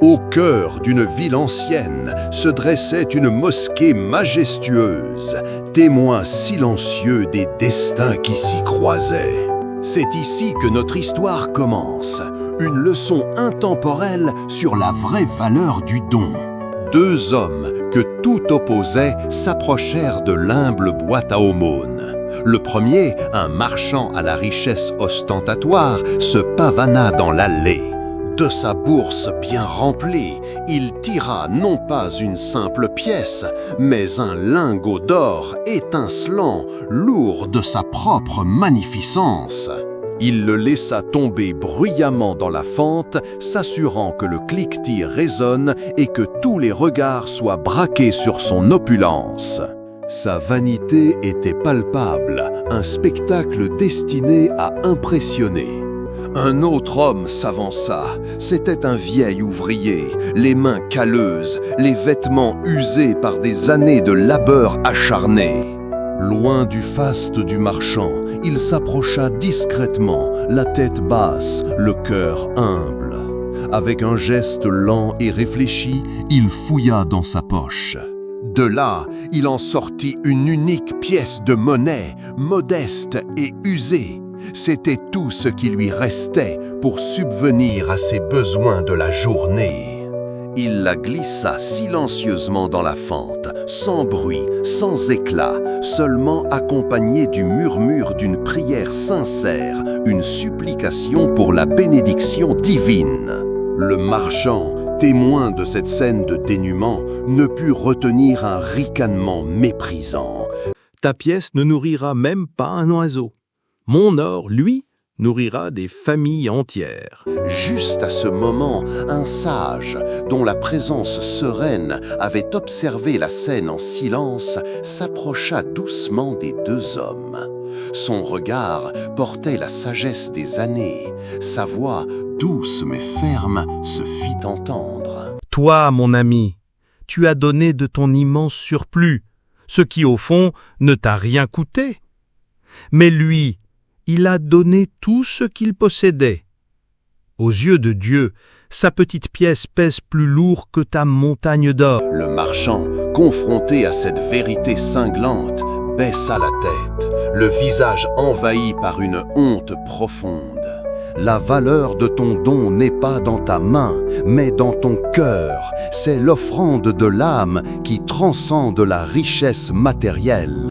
Au cœur d'une ville ancienne se dressait une mosquée majestueuse, témoin silencieux des destins qui s'y croisaient. C'est ici que notre histoire commence, une leçon intemporelle sur la vraie valeur du don. Deux hommes que tout opposait s'approchèrent de l'humble boîte à aumônes. Le premier, un marchand à la richesse ostentatoire, se pavana dans l'allée. De sa bourse bien remplie, il tira non pas une simple pièce, mais un lingot d'or étincelant, lourd de sa propre magnificence. Il le laissa tomber bruyamment dans la fente, s'assurant que le cliquetis résonne et que tous les regards soient braqués sur son opulence. Sa vanité était palpable, un spectacle destiné à impressionner. Un autre homme s'avança. C'était un vieil ouvrier, les mains calleuses, les vêtements usés par des années de labeur acharné. Loin du faste du marchand, il s'approcha discrètement, la tête basse, le cœur humble. Avec un geste lent et réfléchi, il fouilla dans sa poche. De là, il en sortit une unique pièce de monnaie, modeste et usée. C'était tout ce qui lui restait pour subvenir à ses besoins de la journée. Il la glissa silencieusement dans la fente, sans bruit, sans éclat, seulement accompagné du murmure d'une prière sincère, une supplication pour la bénédiction divine. Le marchand, témoin de cette scène de dénuement, ne put retenir un ricanement méprisant. « Ta pièce ne nourrira même pas un oiseau. Mon or, lui, nourrira des familles entières. » Juste à ce moment, un sage, dont la présence sereine avait observé la scène en silence, s'approcha doucement des deux hommes. Son regard portait la sagesse des années. Sa voix, douce mais ferme, se fit entendre. « Toi, mon ami, tu as donné de ton immense surplus, ce qui, au fond, ne t'a rien coûté. Mais lui, il a donné tout ce qu'il possédait. Aux yeux de Dieu, sa petite pièce pèse plus lourd que ta montagne d'or. » Le marchand, confronté à cette vérité cinglante, baissa la tête, le visage envahi par une honte profonde. La valeur de ton don n'est pas dans ta main, mais dans ton cœur. C'est l'offrande de l'âme qui transcende la richesse matérielle.